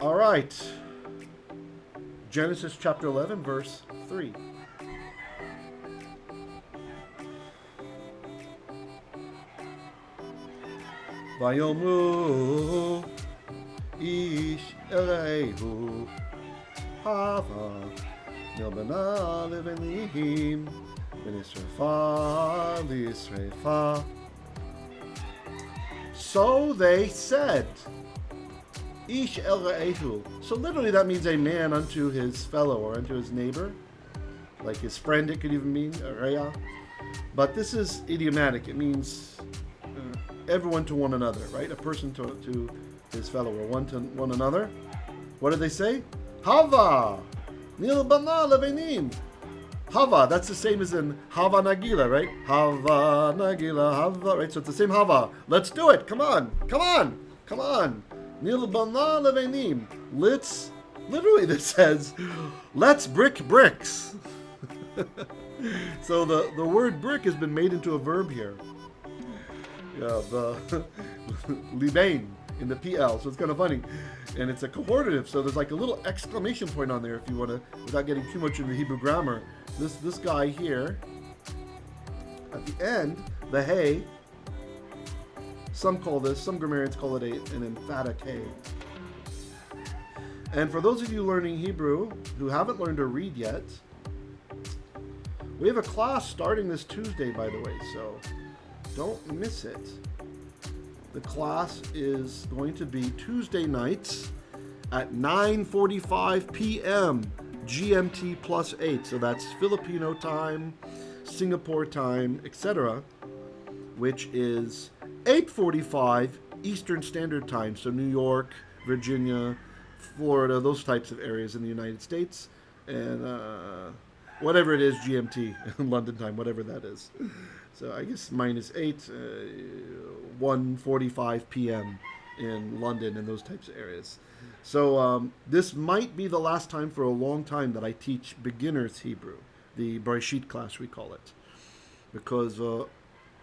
All right. Genesis chapter 11, verse 3. Vayomru ish erehu havah labanu levanim v'nisrefa l'isrefa. So they said, ish el re'ehu. So literally that means a man unto his fellow or unto his neighbor. Like his friend, it could even mean, a re'ah. But this is idiomatic. It means everyone to one another, right? A person to his fellow or one to one another. What did they say? Havah labanu levanim. Havah, that's the same as in havah nagila, right? Havah nagila, havah, right? So it's the same havah. Let's do it. Come on. Labanu levanim. Let's, literally this says, let's brick bricks. So the word brick has been made into a verb here. Yeah, the liban in the PL, so it's kind of funny. And it's a Cohortative, so there's like a little exclamation point on there if you want to, without getting too much into Hebrew grammar. This guy here, at the end, the hey, some grammarians call it an emphatic hey. And for those of you learning Hebrew who haven't learned to read yet, we have a class starting this Tuesday, by the way, so don't miss it. The class is going to be Tuesday nights at 9:45 p.m. GMT plus 8. So that's Filipino time, Singapore time, etc., which is 8:45 Eastern Standard Time. So New York, Virginia, Florida, those types of areas in the United States, and whatever it is, GMT, London time, whatever that is. So I guess -8, 1:45 p.m. in London and those types of areas. So this might be the last time for a long time that I teach beginners Hebrew, the Bereshit class we call it, because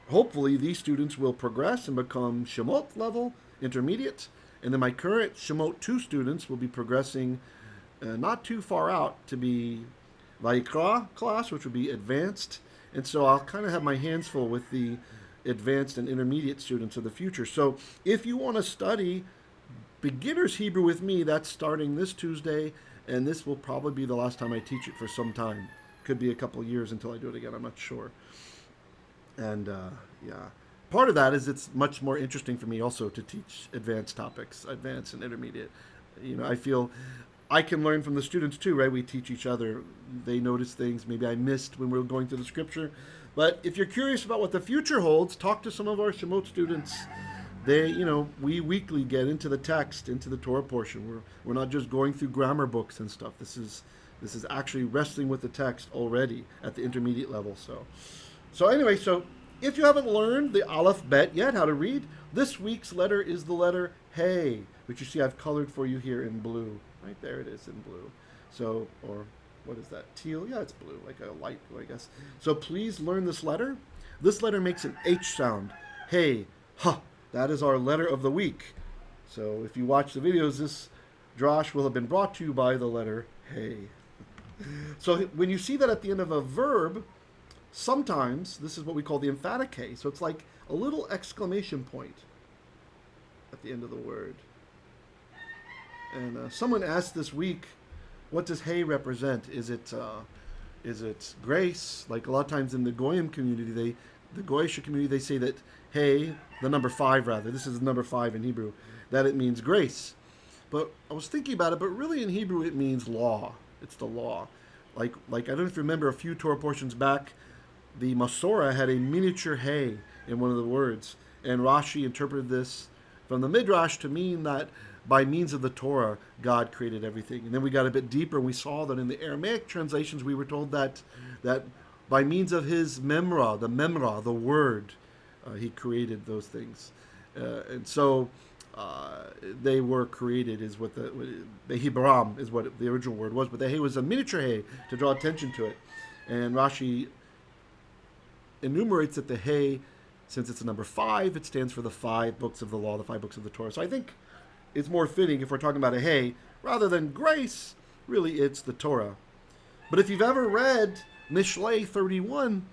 hopefully these students will progress and become Shemot level, intermediate, and then my current Shemot 2 students will be progressing not too far out to be Vayikra class, which would be advanced. And so I'll kind of have my hands full with the advanced and intermediate students of the future. So if you want to study beginner's Hebrew with me, that's starting this Tuesday, and this will probably be the last time I teach it for some time. Could be a couple of years until I do it again, I'm not sure. And part of that is it's much more interesting for me also to teach advanced topics, advanced and intermediate. You know, I feel I can learn from the students too, right? We teach each other. They notice things maybe I missed when we were going through the scripture. But if you're curious about what the future holds, talk to some of our Shemot students. We weekly get into the text, into the Torah portion. We're not just going through grammar books and stuff. This is actually wrestling with the text already at the intermediate level. So anyway, if you haven't learned the Aleph Bet yet, how to read, this week's letter is the letter Hey, which you see I've colored for you here in blue. Right there it is in blue. So, or what is that? Teal? Yeah, it's blue, like a light blue, I guess. So please learn this letter. This letter makes an H sound. Hey, ha. That is our letter of the week. So if you watch the videos, this drosh will have been brought to you by the letter Hey. So when you see that at the end of a verb, sometimes this is what we call the emphatic Hey. So it's like a little exclamation point at the end of the word. And someone asked this week, what does Hey represent? Is it grace? Like a lot of times in the Goyim community, the Goyish community, they say that Hey, the number 5 rather, this is number 5 in Hebrew, that it means grace. But I was thinking about it, but really in Hebrew it means law. It's the law. Like I don't know if you remember a few Torah portions back, the Masorah had a miniature Hey in one of the words. And Rashi interpreted this from the Midrash to mean that by means of the Torah, God created everything. And then we got a bit deeper and we saw that in the Aramaic translations, we were told that by means of his memra, the word, he created those things. And so they were created is what the Hebram is what the original word was. But the Hey was a miniature Hey to draw attention to it. And Rashi enumerates that the Hey, since it's a number 5, it stands for the 5 books of the law, the 5 books of the Torah. So I think it's more fitting if we're talking about a hey, rather than grace, really it's the Torah. But if you've ever read Mishley 31,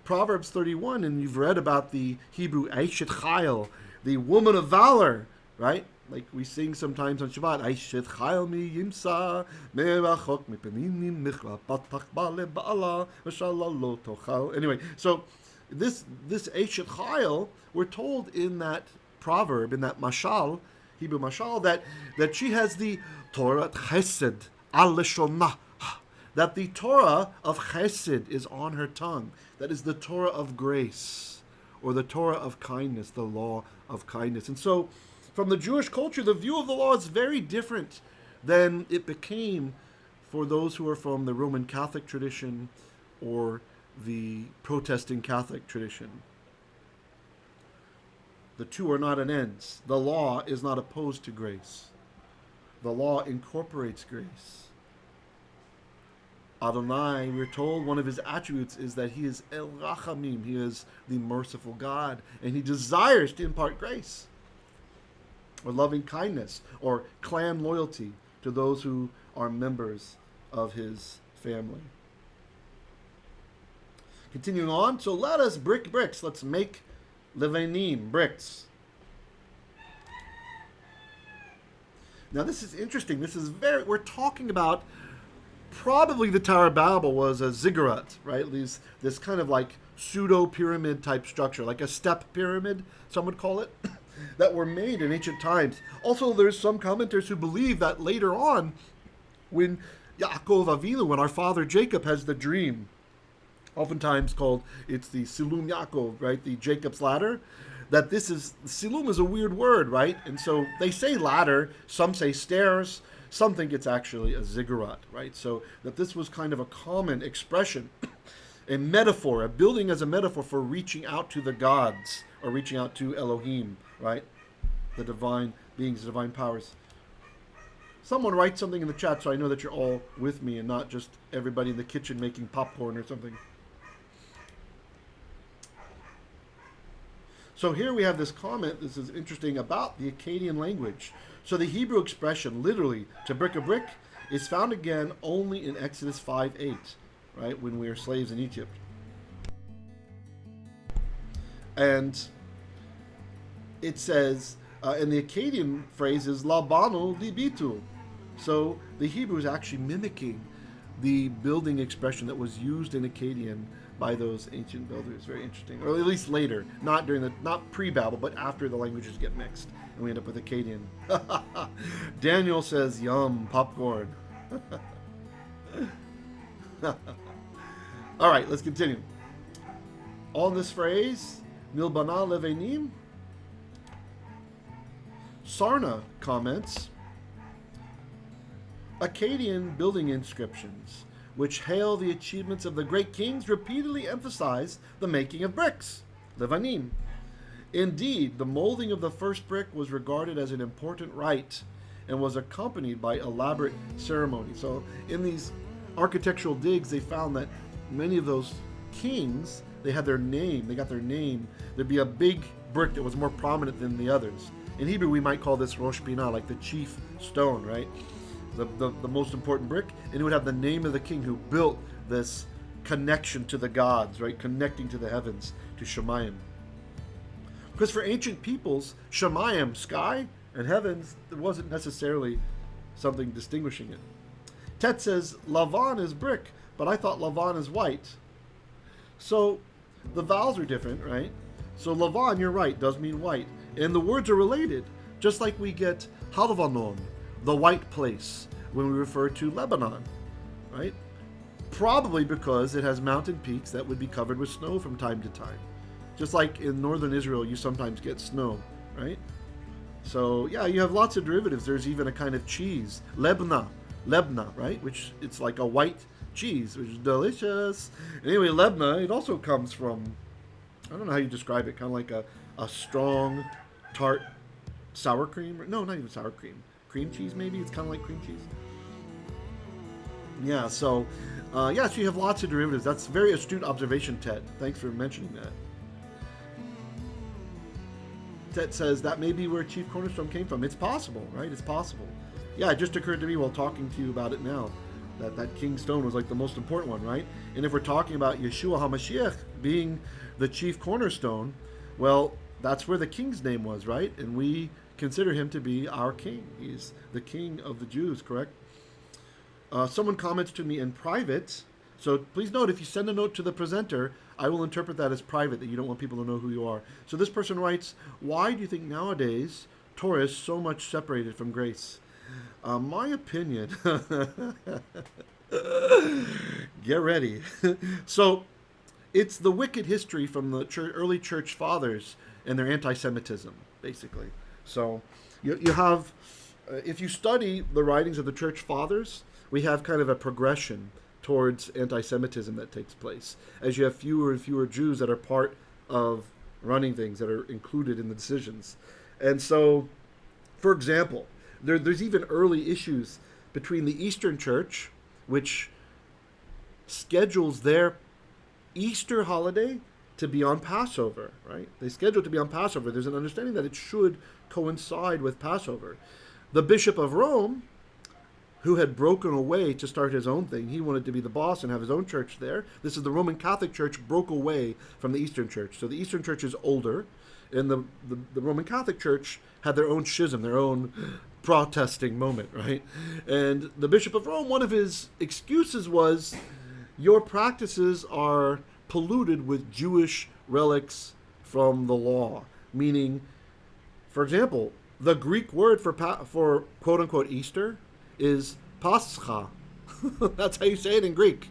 Proverbs 31, and you've read about the Hebrew eyshet Chayil, the woman of valor, right? Like we sing sometimes on Shabbat, eyshet Chayil mi yimsa merachok mipeninim michra patach bale ba'ala v'shalal lo tochal. Anyway, so this eyshet Chayil, we're told in that proverb, in that mashal, Hebrew mashal, that she has the torat-chesed al leshonah, that the Torah of chesed is on her tongue. That is the Torah of grace, or the Torah of kindness, the law of kindness. And so, from the Jewish culture, the view of the law is very different than it became for those who are from the Roman Catholic tradition or the Protestant Catholic tradition. The two are not an ends. The law is not opposed to grace. The law incorporates grace. Adonai, we're told one of his attributes is that he is El Rachamim, he is the merciful God, and he desires to impart grace, or loving kindness, or clan loyalty to those who are members of his family. Continuing on, so let us brick bricks, let's make levanim, bricks. Now this is interesting, we're talking about probably the Tower of Babel was a ziggurat, right? This kind of like pseudo-pyramid type structure, like a step pyramid, some would call it, that were made in ancient times. Also, there's some commenters who believe that later on, when Yaakov Avinu, when our father Jacob has the dream, oftentimes called, it's the Silum Yaakov, right? The Jacob's ladder, that Silum is a weird word, right? And so they say ladder, some say stairs, some think it's actually a ziggurat, right? So that this was kind of a common expression, a metaphor, a building as a metaphor for reaching out to the gods, or reaching out to Elohim, right? The divine beings, the divine powers. Someone write something in the chat so I know that you're all with me and not just everybody in the kitchen making popcorn or something. So here we have this comment, this is interesting, about the Akkadian language. So the Hebrew expression, literally, to brick a brick, is found again only in Exodus 5:8, right, when we are slaves in Egypt. And it says, and the Akkadian phrase is labanu libittu. So the Hebrew is actually mimicking the building expression that was used in Akkadian by those ancient builders. Very interesting. Or at least later, not pre-Babel, but after the languages get mixed. And we end up with Akkadian. Daniel says, yum, popcorn. All right, let's continue. On this phrase, milbana levanim, Sarna comments, Akkadian building inscriptions, which hail the achievements of the great kings, repeatedly emphasize the making of bricks, levanim. Indeed, the molding of the first brick was regarded as an important rite and was accompanied by elaborate ceremony. So in these architectural digs, they found that many of those kings, they got their name. There'd be a big brick that was more prominent than the others. In Hebrew, we might call this rosh pinah, like the chief stone, right? The most important brick, and it would have the name of the king who built this connection to the gods, right? Connecting to the heavens, to Shemayim. Because for ancient peoples, Shemayim, sky, and heavens, there wasn't necessarily something distinguishing it. Tet says, lavan is brick, but I thought lavan is white. So the vowels are different, right? So lavan, you're right, does mean white. And the words are related, just like we get halvanon, the white place, when we refer to Lebanon, right? Probably because it has mountain peaks that would be covered with snow from time to time. Just like in northern Israel, you sometimes get snow, right? So yeah, you have lots of derivatives. There's even a kind of cheese, lebna, right? Which it's like a white cheese, which is delicious. Anyway, lebna, it also comes from, I don't know how you describe it, kind of like a strong, tart sour cream. No, not even sour cream. Cream cheese, maybe? It's kind of like cream cheese. Yeah, so so you have lots of derivatives. That's a very astute observation, Ted. Thanks for mentioning that. that says that may be where chief cornerstone came from. It's possible, right? It's possible. Yeah, it just occurred to me while talking to you about it now, that king stone was like the most important one, right? And if we're talking about Yeshua HaMashiach being the chief cornerstone, well, that's where the king's name was, right? And we consider him to be our king. He's the king of the Jews, correct? Someone comments to me in private. So please note, if you send a note to the presenter, I will interpret that as private, that you don't want people to know who you are. So this person writes, why do you think nowadays Torah is so much separated from grace? My opinion, get ready. So it's the wicked history from the early church fathers and their anti-Semitism, basically. So you have, if you study the writings of the church fathers, we have kind of a progression towards anti-Semitism that takes place, as you have fewer and fewer Jews that are part of running things, that are included in the decisions. And so, for example, there's even early issues between the Eastern Church, which schedules their Easter holiday to be on Passover, right? They schedule it to be on Passover. There's an understanding that it should coincide with Passover. The Bishop of Rome, who had broken away to start his own thing. He wanted to be the boss and have his own church there. This is the Roman Catholic Church broke away from the Eastern Church. So the Eastern Church is older, and the Roman Catholic Church had their own schism, their own protesting moment, right? And the Bishop of Rome, one of his excuses was, your practices are polluted with Jewish relics from the law. Meaning, for example, the Greek word for quote-unquote Easter is pascha. That's how you say it in Greek.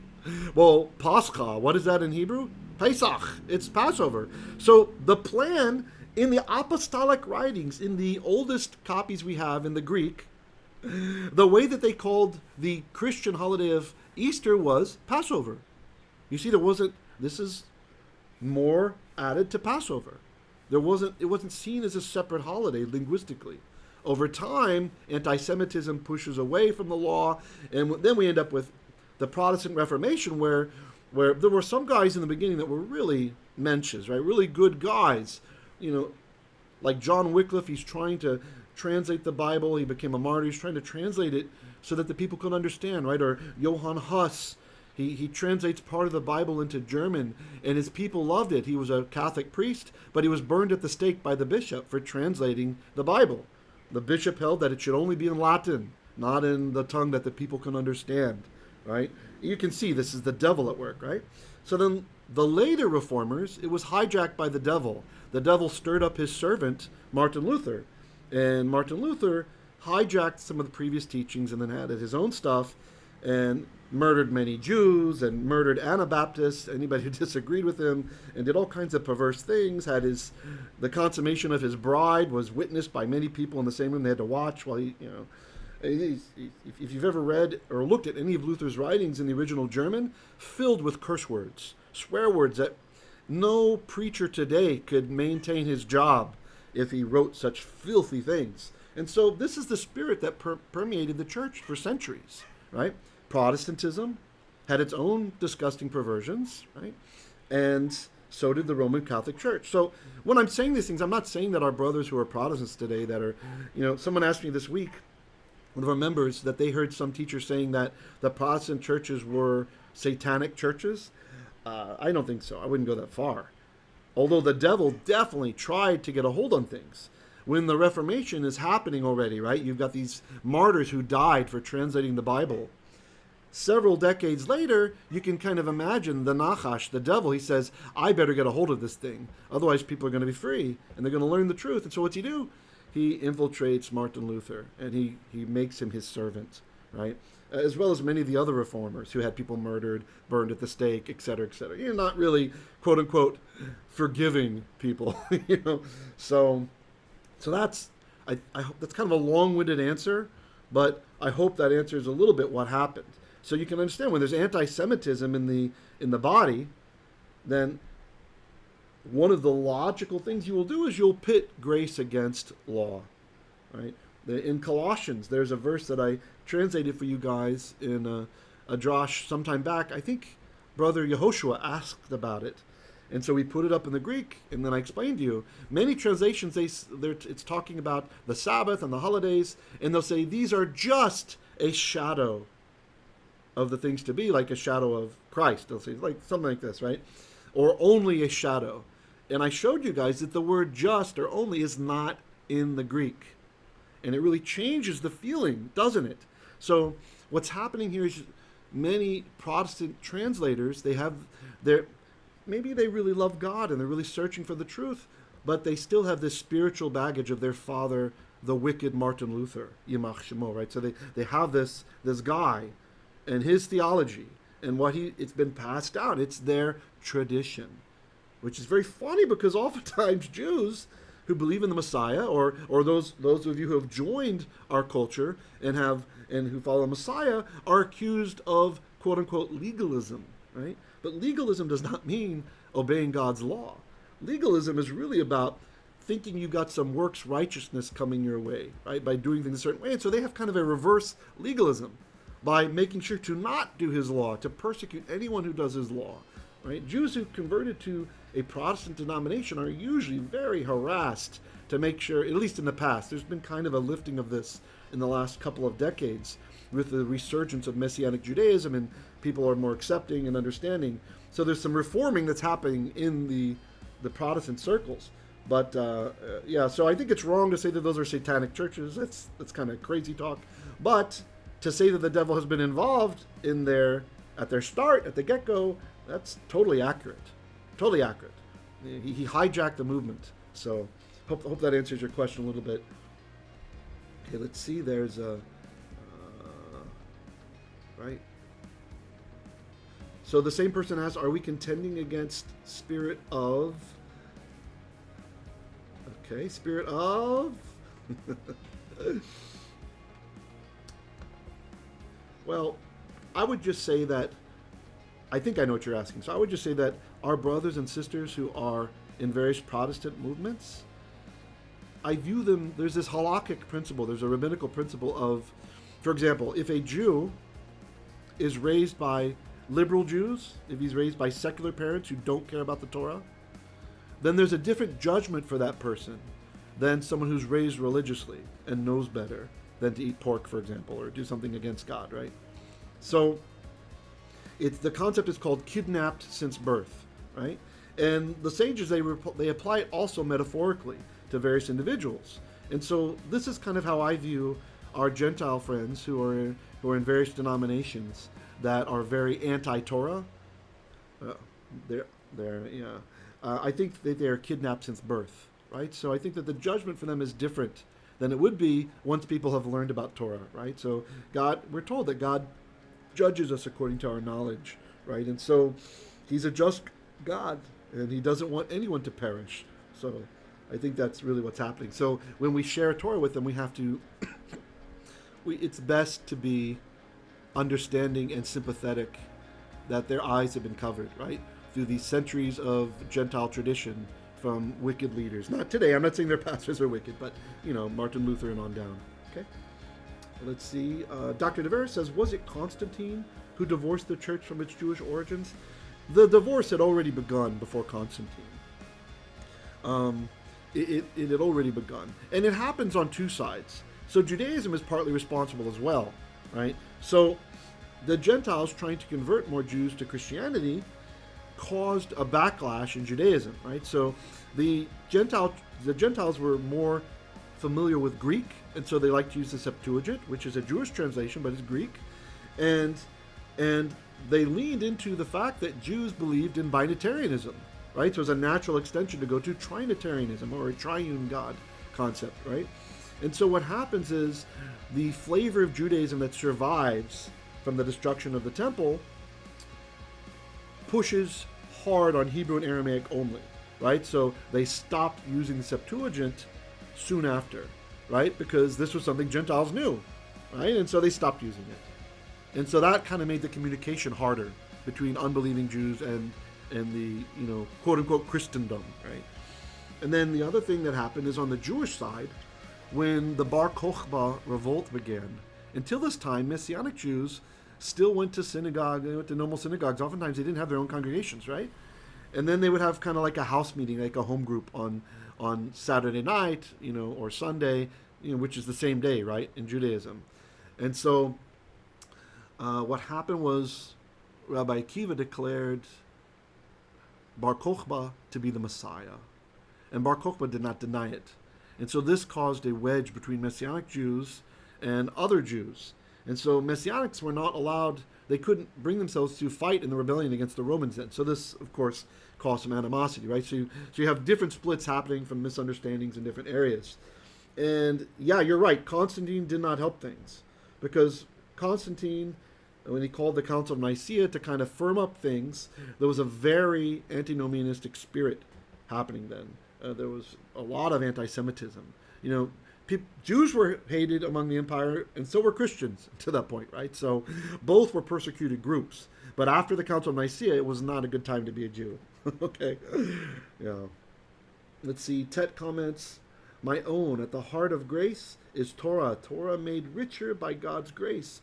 Well, pascha, what is that in Hebrew? Pesach. It's Passover. So the plan in the apostolic writings, in the oldest copies we have in the Greek, the way that they called the Christian holiday of Easter was Passover. You see, this is more added to Passover. It wasn't seen as a separate holiday linguistically. Over time, anti-Semitism pushes away from the law, and then we end up with the Protestant Reformation, where there were some guys in the beginning that were really mensches, right? Really good guys. You know, like John Wycliffe, he's trying to translate the Bible. He became a martyr. He's trying to translate it so that the people could understand, right? Or Johann Huss, he translates part of the Bible into German, and his people loved it. He was a Catholic priest, but he was burned at the stake by the bishop for translating the Bible. The bishop held that it should only be in Latin, not in the tongue that the people can understand, right? You can see this is the devil at work, right? So then the later reformers, it was hijacked by the devil. The devil stirred up his servant, Martin Luther. And Martin Luther hijacked some of the previous teachings and then added his own stuff and murdered many Jews and murdered Anabaptists, anybody who disagreed with him, and did all kinds of perverse things. The consummation of his bride was witnessed by many people in the same room. They had to watch while if you've ever read or looked at any of Luther's writings in the original German, filled with curse words, swear words that no preacher today could maintain his job if he wrote such filthy things. And so this is the spirit that permeated the church for centuries, right? Protestantism had its own disgusting perversions, right? And so did the Roman Catholic Church. So when I'm saying these things, I'm not saying that our brothers who are Protestants today that are, someone asked me this week, one of our members, that they heard some teachers saying that the Protestant churches were satanic churches. I don't think so. I wouldn't go that far. Although the devil definitely tried to get a hold on things. When the Reformation is happening already, right? You've got these martyrs who died for translating the Bible. Several decades later, you can kind of imagine the Nachash, the devil. He says, I better get a hold of this thing. Otherwise, people are going to be free, and they're going to learn the truth. And so what's he do? He infiltrates Martin Luther, and he makes him his servant, right? As well as many of the other reformers who had people murdered, burned at the stake, et cetera, et cetera. You're not really, quote unquote, forgiving people, So that's, I hope that's kind of a long-winded answer, but I hope that answers a little bit what happened. So you can understand when there's anti-Semitism in the body, then one of the logical things you will do is you'll pit grace against law, right? In Colossians, there's a verse that I translated for you guys in a drosh sometime back. I think Brother Yehoshua asked about it. And so we put it up in the Greek, and then I explained to you. Many translations, it's talking about the Sabbath and the holidays, and they'll say these are just a shadow of the things to be, like a shadow of Christ. They'll say like something like this, right? Or only a shadow. And I showed you guys that the word just or only is not in the Greek. And it really changes the feeling, doesn't it? So what's happening here is many Protestant translators, maybe they really love God and they're really searching for the truth, but they still have this spiritual baggage of their father, the wicked Martin Luther, Yimach Shemo, right? So they have this guy and his theology and it's been passed down. It's their tradition, which is very funny because oftentimes Jews who believe in the Messiah, or those of you who have joined our culture and who follow the Messiah, are accused of quote unquote legalism, right? But legalism does not mean obeying God's law. Legalism is really about thinking you got some works righteousness coming your way, right? By doing things a certain way. And so they have kind of a reverse legalism by making sure to not do his law, to persecute anyone who does his law, right? Jews who converted to a Protestant denomination are usually very harassed to make sure, at least in the past, there's been kind of a lifting of this in the last couple of decades with the resurgence of Messianic Judaism, and people are more accepting and understanding. So there's some reforming that's happening in the Protestant circles. But so I think it's wrong to say that those are satanic churches. That's kind of crazy talk. But to say that the devil has been involved at their start, at the get-go, that's totally accurate. Totally accurate. He hijacked the movement. So hope that answers your question a little bit. Okay, let's see. There's a... right? So the same person asks, are we contending against spirit of... Okay, spirit of... Well, I would just say that, I think I know what you're asking. So I would just say that our brothers and sisters who are in various Protestant movements, I view them, there's this halakhic principle, there's a rabbinical principle of, for example, if a Jew is raised by liberal Jews, if he's raised by secular parents who don't care about the Torah, then there's a different judgment for that person than someone who's raised religiously and knows better than to eat pork, for example, or do something against God, right? So the concept is called kidnapped since birth, right? And the sages, they apply it also metaphorically to various individuals. And so this is kind of how I view our Gentile friends who are in various denominations that are very anti-Torah. I think that they are kidnapped since birth, right? So I think that the judgment for them is different than it would be once people have learned about Torah, right? So we're told that God judges us according to our knowledge, right? And so he's a just God, and he doesn't want anyone to perish. So I think that's really what's happening. So when we share Torah with them, we have to, it's best to be understanding and sympathetic that their eyes have been covered, right? Through these centuries of Gentile tradition from wicked leaders. Not today, I'm not saying their pastors are wicked, but, Martin Luther and on down, okay? Let's see. Dr. DeVera says, was it Constantine who divorced the church from its Jewish origins? The divorce had already begun before Constantine. It had already begun. And it happens on two sides. So Judaism is partly responsible as well, right? So the Gentiles trying to convert more Jews to Christianity caused a backlash in Judaism, right? So the Gentiles were more familiar with Greek, and so they like to use the Septuagint, which is a Jewish translation, but it's Greek. And they leaned into the fact that Jews believed in binitarianism, right? So it's a natural extension to go to trinitarianism or a triune God concept, right? And so what happens is the flavor of Judaism that survives from the destruction of the temple pushes hard on Hebrew and Aramaic only, right? So they stopped using the Septuagint soon after, right? Because this was something Gentiles knew, right? And so they stopped using it. And so that kind of made the communication harder between unbelieving Jews and the, quote-unquote Christendom, right? And then the other thing that happened is on the Jewish side, when the Bar Kokhba revolt began, until this time, Messianic Jews still went to synagogue, they went to normal synagogues. Oftentimes they didn't have their own congregations, right? And then they would have kind of like a house meeting, like a home group on Saturday night, or Sunday, which is the same day, right, in Judaism. And so what happened was Rabbi Akiva declared Bar Kokhba to be the Messiah. And Bar Kokhba did not deny it. And so this caused a wedge between Messianic Jews and other Jews. And so Messianics were not allowed, they couldn't bring themselves to fight in the rebellion against the Romans then. So this, of course, caused some animosity, right? So you have different splits happening from misunderstandings in different areas. And yeah, you're right, Constantine did not help things. Because Constantine, when he called the Council of Nicaea to kind of firm up things, there was a very antinomianistic spirit happening then. There was a lot of anti-Semitism. Jews were hated among the empire, and so were Christians to that point, right? So both were persecuted groups. But after the Council of Nicaea, it was not a good time to be a Jew. Okay. Yeah. Let's see. Tet comments, my own, at the heart of grace is Torah. Torah made richer by God's grace.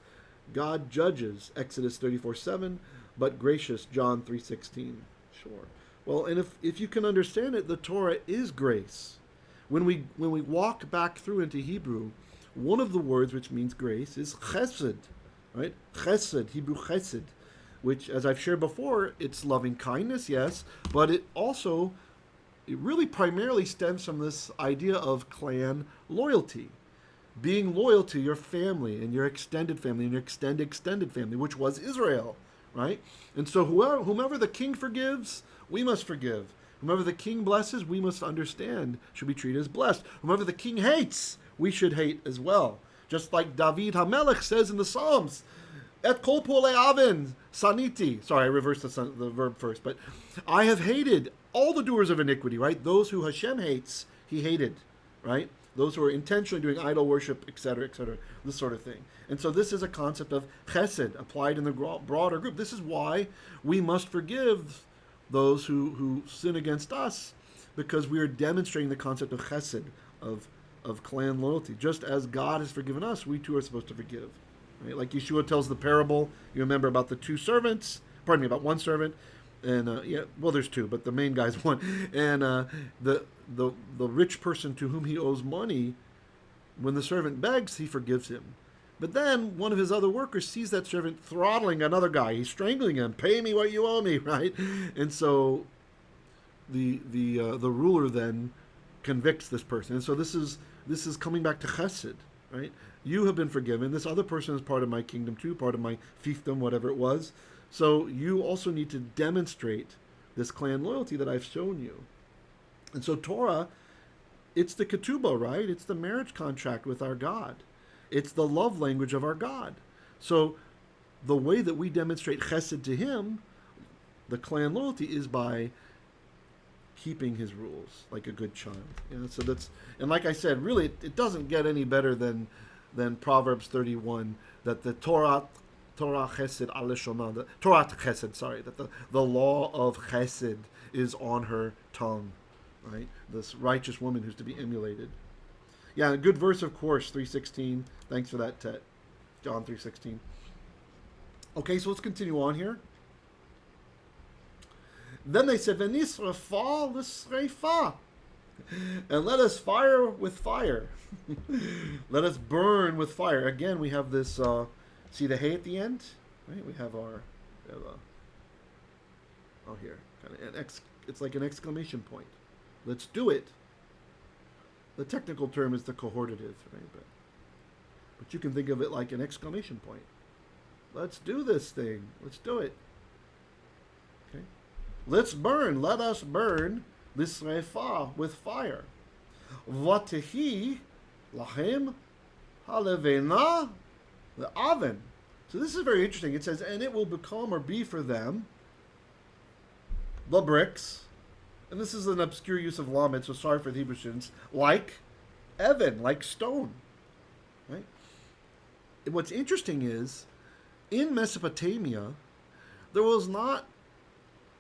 God judges, Exodus 34:7, but gracious, John 3:16. Sure. Well, and if you can understand it, the Torah is grace. When we walk back through into Hebrew, one of the words which means grace is chesed, right? Chesed, Hebrew chesed, which, as I've shared before, it's loving kindness, yes, but it really primarily stems from this idea of clan loyalty. Being loyal to your family and your extended family and your extended family, which was Israel, right? And so whomever the king forgives, we must forgive. Whomever the king blesses, we must understand, should be treated as blessed. Whomever the king hates, we should hate as well. Just like David HaMelech says in the Psalms, Et kol po'olei aven saniti. Sorry, I reversed the verb first. But I have hated all the doers of iniquity, right? Those who Hashem hates, he hated, right? Those who are intentionally doing idol worship, etc., this sort of thing. And so this is a concept of chesed applied in the broader group. This is why we must forgive those who sin against us, because we are demonstrating the concept of chesed, of clan loyalty. Just as God has forgiven us, we too are supposed to forgive. Right? Like Yeshua tells the parable, you remember about the two servants, about one servant, and there's two, but the main guy's one. And the rich person to whom he owes money, when the servant begs, he forgives him. But then one of his other workers sees that servant throttling another guy. He's strangling him. Pay me what you owe me, right? And so the ruler then convicts this person. And so this is coming back to chesed, right? You have been forgiven. This other person is part of my kingdom too, part of my fiefdom, whatever it was. So you also need to demonstrate this clan loyalty that I've shown you. And so Torah, it's the ketubah, right? It's the marriage contract with our God. It's the love language of our God. So the way that we demonstrate chesed to him, the clan loyalty, is by keeping his rules like a good child. So that's, and like I said, really it doesn't get any better than Proverbs 31, that the torat-chesed aleshona, the torat-chesed, sorry, that the law of chesed is on her tongue, right? This righteous woman who's to be emulated. Yeah, a good verse, of course, 3:16. Thanks for that, Tet. John 3:16. Okay, so let's continue on here. Then they said, "V'nisrafa l'sreifa," and let us fire with fire. Let us burn with fire. Again, we have this. See the hay at the end, right? We have here, kind of it's like an exclamation point. Let's do it. The technical term is the cohortative, right? But you can think of it like an exclamation point. Let's do this thing. Let's do it. Okay. Let's burn. Let us burn l'sreifa with fire. Vayehi lahem halevena the oven. So this is very interesting. It says, and it will become or be for them the bricks. And this is an obscure use of lamed, so sorry for the Hebrew students, like Evan, like stone. Right? And what's interesting is, in Mesopotamia, there was not,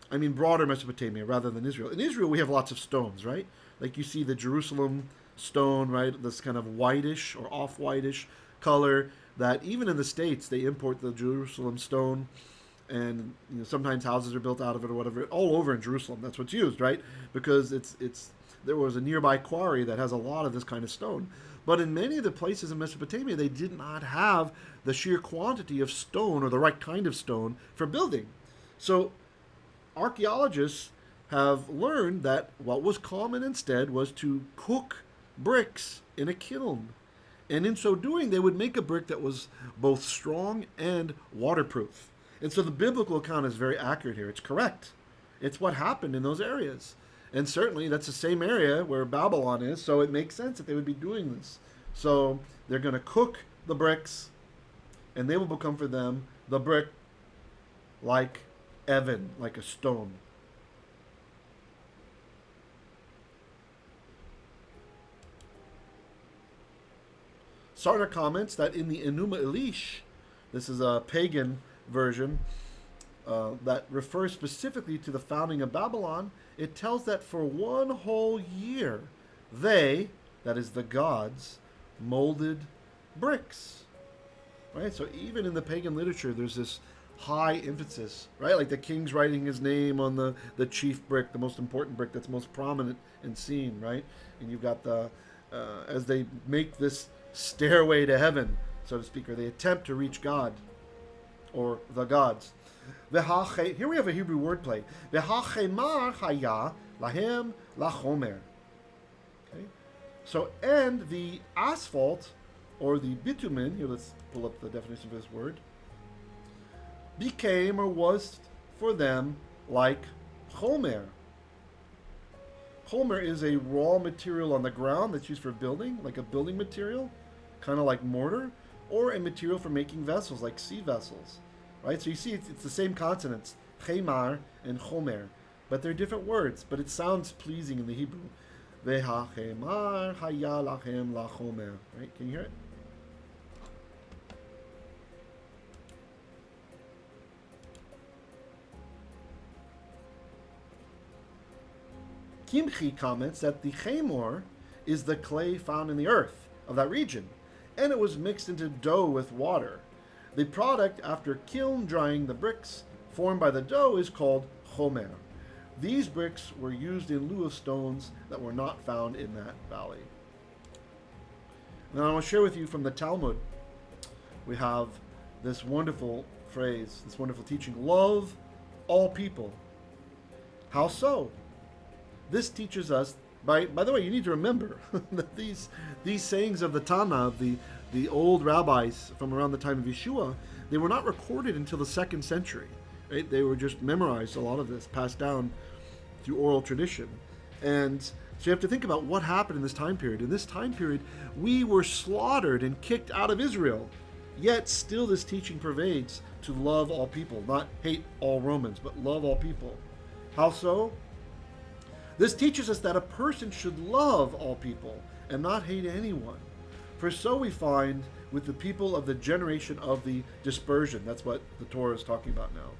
broader Mesopotamia rather than Israel. In Israel, we have lots of stones, right? Like you see the Jerusalem stone, right? This kind of whitish or off-whitish color that even in the States, they import the Jerusalem stone. and sometimes houses are built out of it or whatever. All over in Jerusalem, that's what's used, right? Because there was a nearby quarry that has a lot of this kind of stone. But in many of the places in Mesopotamia, they did not have the sheer quantity of stone or the right kind of stone for building. So archaeologists have learned that what was common instead was to cook bricks in a kiln. And in so doing, they would make a brick that was both strong and waterproof. And so the biblical account is very accurate here. It's correct. It's what happened in those areas. And certainly that's the same area where Babylon is, so it makes sense that they would be doing this. So they're going to cook the bricks, and they will become for them the brick like Evan, like a stone. Sarna comments that in the Enuma Elish, this is a pagan version that refers specifically to the founding of Babylon, it tells that for one whole year, they, that is the gods, molded bricks. Right? So even in the pagan literature, there's this high emphasis, right? Like the king's writing his name on the chief brick, the most important brick that's most prominent and seen, right? And you've got as they make this stairway to heaven, so to speak, or they attempt to reach God or the gods. Here we have a Hebrew wordplay. Haya lahem lachomer. Okay, so and the asphalt or the bitumen. Here, let's pull up the definition of this word. Became or was for them like chomer. Chomer is a raw material on the ground that's used for building, like a building material, kind of like mortar, or a material for making vessels, like sea vessels. Right? So you see it's the same consonants, chemar and chomer, but they're different words, but it sounds pleasing in the Hebrew. V'hachemar haya lachem lachomer. Right? Can you hear it? Kimchi comments that the chemor is the clay found in the earth of that region, and it was mixed into dough with water. The product, after kiln drying the bricks formed by the dough, is called chomer. These bricks were used in lieu of stones that were not found in that valley. Now I want to share with you from the Talmud, we have this wonderful phrase, this wonderful teaching, love all people. How so? This teaches us, by the way, you need to remember that these sayings of the Tana, of the old rabbis from around the time of Yeshua, they were not recorded until the 2nd century. Right? They were just memorized, a lot of this, passed down through oral tradition. And so you have to think about what happened in this time period. In this time period, we were slaughtered and kicked out of Israel. Yet still this teaching pervades to love all people, not hate all Romans, but love all people. How so? This teaches us that a person should love all people and not hate anyone. For so we find with the people of the generation of the dispersion, that's what the Torah is talking about now,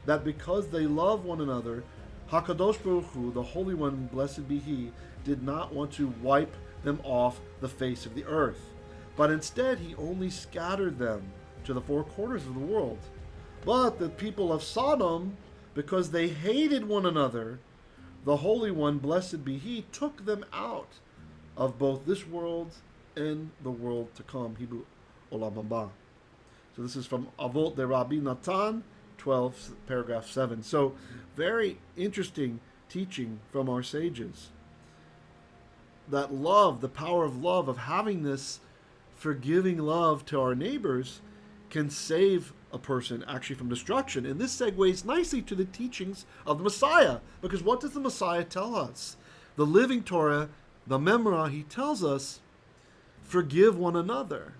that because they love one another, HaKadosh Baruch Hu, the Holy One, blessed be He, did not want to wipe them off the face of the earth, but instead He only scattered them to the four corners of the world. But the people of Sodom, because they hated one another, the Holy One, blessed be He, took them out of both this world and the world to come. Hebrew Olam Haba. So this is from Avot de Rabbi Natan, 12, paragraph 7. So very interesting teaching from our sages. That love, the power of love, of having this forgiving love to our neighbors, can save a person actually from destruction. And this segues nicely to the teachings of the Messiah. Because what does the Messiah tell us? The living Torah, the Memra, he tells us, forgive one another,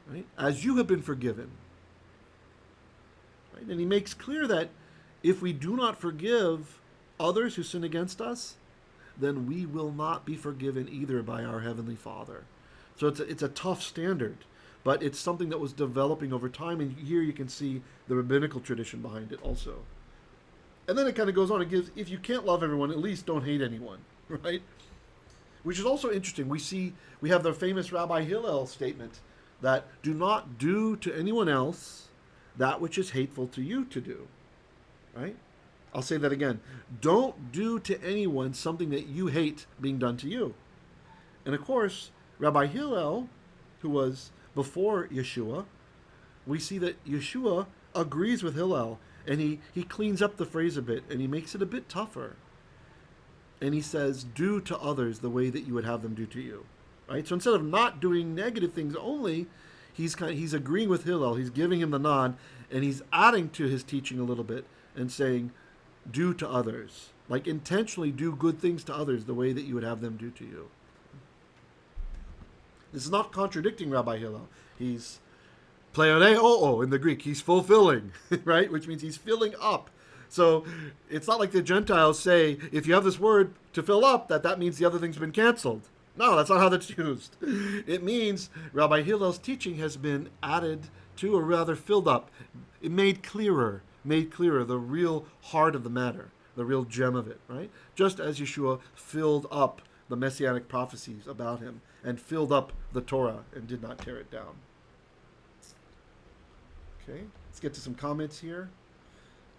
right? As you have been forgiven. Right? And he makes clear that if we do not forgive others who sin against us, then we will not be forgiven either by our Heavenly Father. So it's a tough standard, but it's something that was developing over time, and here you can see the rabbinical tradition behind it also. And then it kind of goes on, it gives, if you can't love everyone, at least don't hate anyone, right? Which is also interesting. We have the famous Rabbi Hillel statement that do not do to anyone else that which is hateful to you to do. Right? I'll say that again. Don't do to anyone something that you hate being done to you. And of course, Rabbi Hillel, who was before Yeshua, we see that Yeshua agrees with Hillel, and he cleans up the phrase a bit, and he makes it a bit tougher. And he says, do to others the way that you would have them do to you. Right? So instead of not doing negative things only, he's agreeing with Hillel. He's giving him the nod, and he's adding to his teaching a little bit and saying, do to others. Like intentionally do good things to others the way that you would have them do to you. This is not contradicting Rabbi Hillel. He's pleoneo in the Greek. He's fulfilling, right? Which means he's filling up. So it's not like the Gentiles say, if you have this word to fill up, that means the other thing's been canceled. No, that's not how that's used. It means Rabbi Hillel's teaching has been added to, or rather filled up. It made clearer the real heart of the matter, the real gem of it, right? Just as Yeshua filled up the messianic prophecies about him and filled up the Torah and did not tear it down. Okay, let's get to some comments here.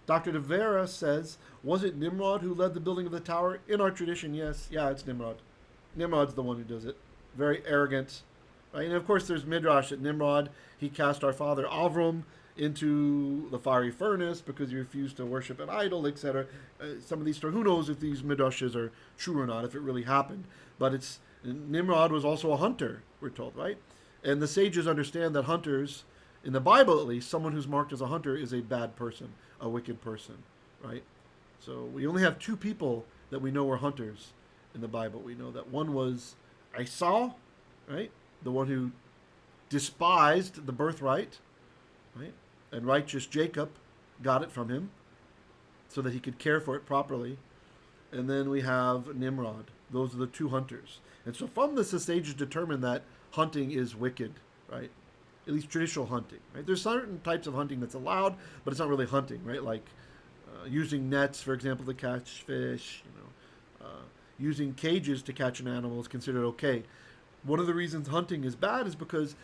Dr. De Vera says, was it Nimrod who led the building of the tower? In our tradition, yes. Yeah, it's Nimrod. Nimrod's the one who does it. Very arrogant. Right? And of course, there's Midrash that Nimrod, he cast our father Avram into the fiery furnace because he refused to worship an idol, etc. Some of these stories, who knows if these Midrashes are true or not, if it really happened. But Nimrod was also a hunter, we're told, right? And the sages understand that hunters, in the Bible at least, someone who's marked as a hunter is a bad person, a wicked person, right? So we only have two people that we know were hunters in the Bible. We know that one was Esau, right? The one who despised the birthright, right? And righteous Jacob got it from him so that he could care for it properly. And then we have Nimrod. Those are the two hunters. And so from this, the sages determined that hunting is wicked, right? At least traditional hunting, right? There's certain types of hunting that's allowed, but it's not really hunting, right? Like using nets, for example, to catch fish, using cages to catch an animal is considered okay. One of the reasons hunting is bad is because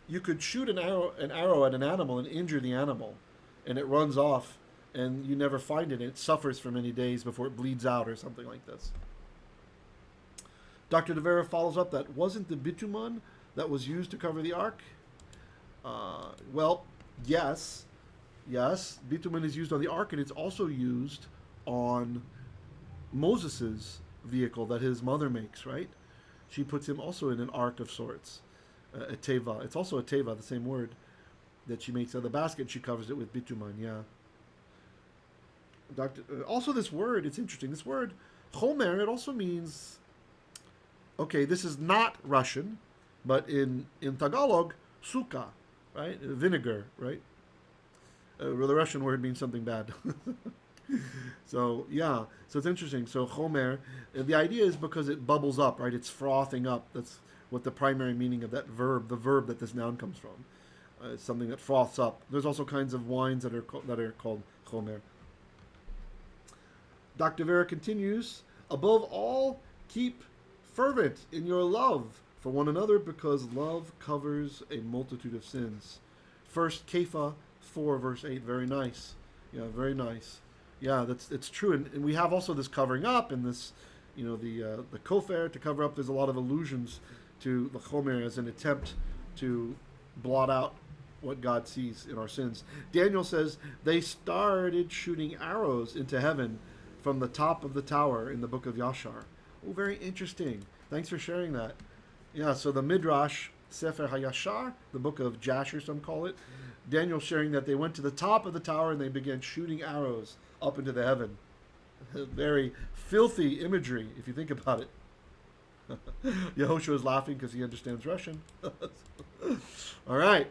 you could shoot an arrow at an animal and injure the animal, and it runs off, and you never find it, and it suffers for many days before it bleeds out or something like this. Dr. De Vera follows up that wasn't the bitumen that was used to cover the ark? Well, yes, bitumen is used on the ark, and it's also used on Moses's vehicle that his mother makes, right? She puts him also in an ark of sorts, a teva. It's also a teva, the same word that she makes out of the basket. She covers it with bitumen, yeah. Also this word, it's interesting. This word, chomer, it also means, okay, this is not Russian, but in Tagalog, suka, right? Vinegar, right? The Russian word means something bad. So, yeah. So it's interesting. So, chomer, the idea is because it bubbles up, right? It's frothing up. That's what the primary meaning of that verb, the verb that this noun comes from. It's something that froths up. There's also kinds of wines that are called chomer. Dr. Vera continues, above all, keep fervent in your love for one another because love covers a multitude of sins. First Kepha 4 verse 8, very nice. Yeah, very nice. Yeah, it's true. And we have also this covering up and this, the kofer to cover up. There's a lot of allusions to the chomer as an attempt to blot out what God sees in our sins. Daniel says they started shooting arrows into heaven from the top of the tower in the book of Yashar. Oh, very interesting. Thanks for sharing that. Yeah, so the Midrash, Sefer HaYashar, the book of Jasher, some call it, Daniel sharing that they went to the top of the tower and they began shooting arrows up into the heaven. Very filthy imagery, if you think about it. Yehoshua is laughing because he understands Russian. All right.